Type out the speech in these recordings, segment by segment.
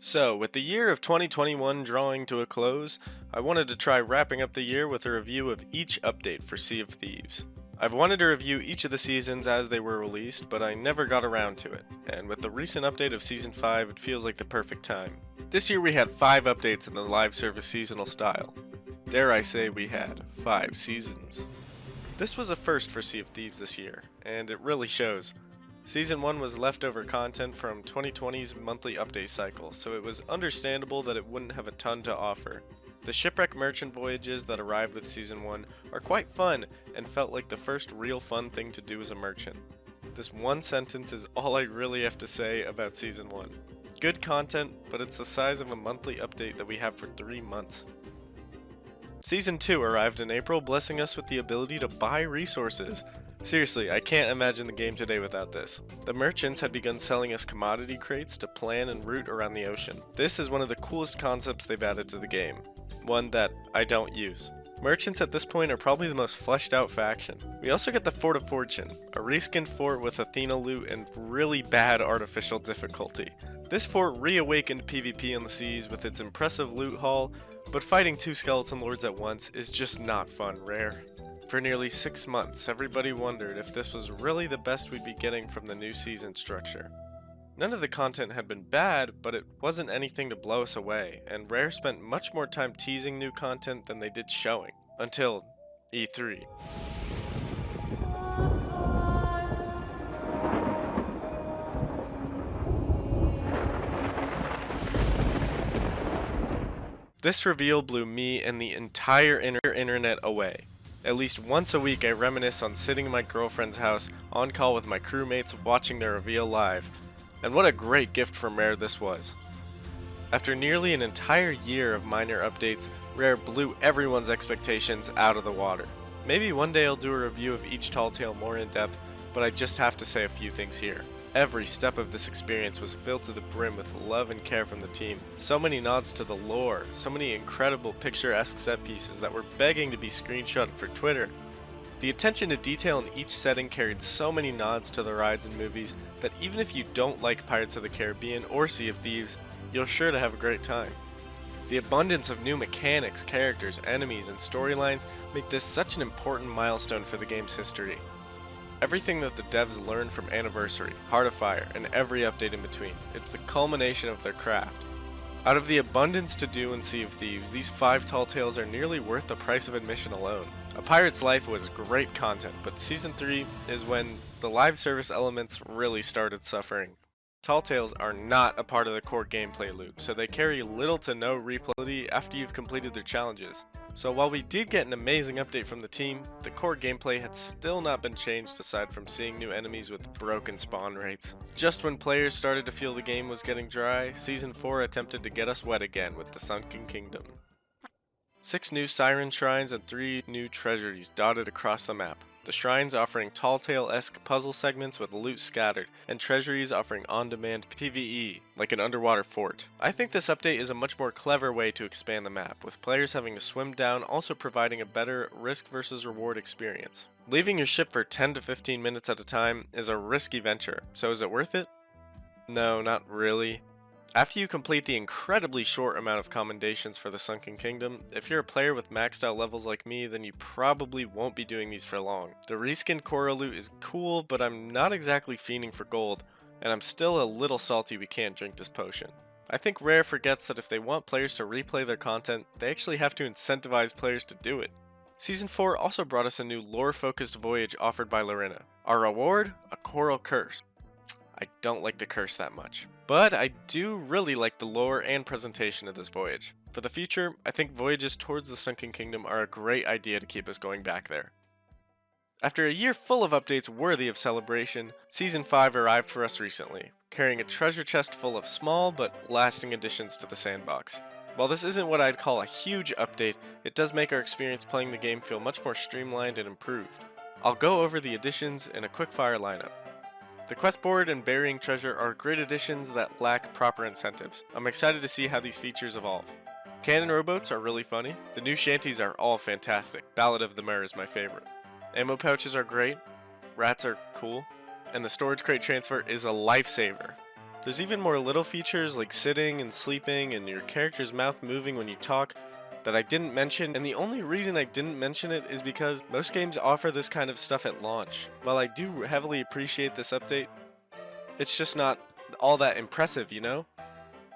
So, with the year of 2021 drawing to a close, I wanted to try wrapping up the year with a review of each update for Sea of Thieves. I've wanted to review each of the seasons as they were released, but I never got around to it, and with the recent update of Season 5, it feels like the perfect time. This year we had 5 updates in the live service seasonal style. Dare I say we had 5 seasons. This was a first for Sea of Thieves this year, and it really shows. Season 1 was leftover content from 2020's monthly update cycle, so it was understandable that it wouldn't have a ton to offer. The shipwreck merchant voyages that arrived with Season 1 are quite fun and felt like the first real fun thing to do as a merchant. This one sentence is all I really have to say about Season 1. Good content, but it's the size of a monthly update that we have for 3 months. Season 2 arrived in April, blessing us with the ability to buy resources. Seriously, I can't imagine the game today without this. The merchants had begun selling us commodity crates to plan and route around the ocean. This is one of the coolest concepts they've added to the game. One that I don't use. Merchants at this point are probably the most fleshed out faction. We also get the Fort of Fortune, a reskinned fort with Athena loot and really bad artificial difficulty. This fort reawakened PvP on the seas with its impressive loot haul, but fighting 2 skeleton lords at once is just not fun, Rare. For nearly 6 months, everybody wondered if this was really the best we'd be getting from the new season structure. None of the content had been bad, but it wasn't anything to blow us away, and Rare spent much more time teasing new content than they did showing, until E3. This reveal blew me and the entire internet away. At least once a week I reminisce on sitting in my girlfriend's house on call with my crewmates watching the reveal live. And what a great gift from Rare this was. After nearly an entire year of minor updates, Rare blew everyone's expectations out of the water. Maybe one day I'll do a review of each tall tale more in depth, but I just have to say a few things here. Every step of this experience was filled to the brim with love and care from the team. So many nods to the lore, so many incredible picturesque set pieces that were begging to be screenshotted for Twitter. The attention to detail in each setting carried so many nods to the rides and movies that even if you don't like Pirates of the Caribbean or Sea of Thieves, you're sure to have a great time. The abundance of new mechanics, characters, enemies, and storylines make this such an important milestone for the game's history. Everything that the devs learned from Anniversary, Heart of Fire, and every update in between, it's the culmination of their craft. Out of the abundance to do in Sea of Thieves, these 5 tall tales are nearly worth the price of admission alone. A Pirate's Life was great content, but Season 3 is when the live service elements really started suffering. Tall Tales are not a part of the core gameplay loop, so they carry little to no replayability after you've completed their challenges. So while we did get an amazing update from the team, the core gameplay had still not been changed aside from seeing new enemies with broken spawn rates. Just when players started to feel the game was getting dry, Season 4 attempted to get us wet again with the Sunken Kingdom. 6 new Siren Shrines and 3 new treasuries dotted across the map. The shrines offering tall tale-esque puzzle segments with loot scattered, and treasuries offering on-demand PvE, like an underwater fort. I think this update is a much more clever way to expand the map, with players having to swim down also providing a better risk versus reward experience. Leaving your ship for 10 to 15 minutes at a time is a risky venture, so is it worth it? No, not really. After you complete the incredibly short amount of commendations for the Sunken Kingdom, if you're a player with maxed out levels like me, then you probably won't be doing these for long. The reskinned Korra loot is cool, but I'm not exactly fiending for gold, and I'm still a little salty we can't drink this potion. I think Rare forgets that if they want players to replay their content, they actually have to incentivize players to do it. Season 4 also brought us a new lore-focused voyage offered by Lorena. Our reward? A coral curse. I don't like the curse that much. But I do really like the lore and presentation of this voyage. For the future, I think voyages towards the Sunken Kingdom are a great idea to keep us going back there. After a year full of updates worthy of celebration, Season 5 arrived for us recently, carrying a treasure chest full of small but lasting additions to the sandbox. While this isn't what I'd call a huge update, it does make our experience playing the game feel much more streamlined and improved. I'll go over the additions in a quick-fire lineup. The quest board and burying treasure are great additions that lack proper incentives. I'm excited to see how these features evolve. Cannon rowboats are really funny. The new shanties are all fantastic. Ballad of the Mer is my favorite. Ammo pouches are great. Rats are cool. And the storage crate transfer is a lifesaver. There's even more little features like sitting and sleeping and your character's mouth moving when you talk that I didn't mention, and the only reason I didn't mention it is because most games offer this kind of stuff at launch. While I do heavily appreciate this update, it's just not all that impressive, you know?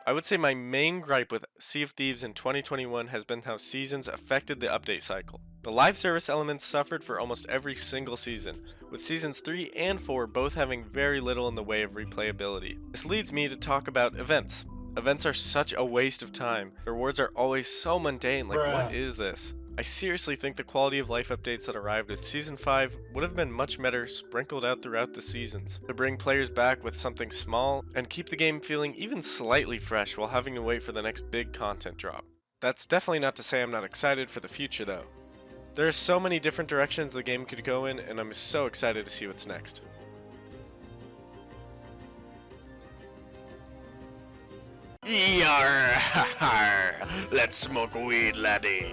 I would say my main gripe with Sea of Thieves in 2021 has been how seasons affected the update cycle. The live service elements suffered for almost every single season, with seasons 3 and 4 both having very little in the way of replayability. This leads me to talk about events. Events are such a waste of time. The rewards are always so mundane, like what is this? I seriously think the quality of life updates that arrived with Season 5 would have been much better sprinkled out throughout the seasons, to bring players back with something small and keep the game feeling even slightly fresh while having to wait for the next big content drop. That's definitely not to say I'm not excited for the future though. There are so many different directions the game could go in, and I'm so excited to see what's next. Yar! Let's smoke weed, laddie.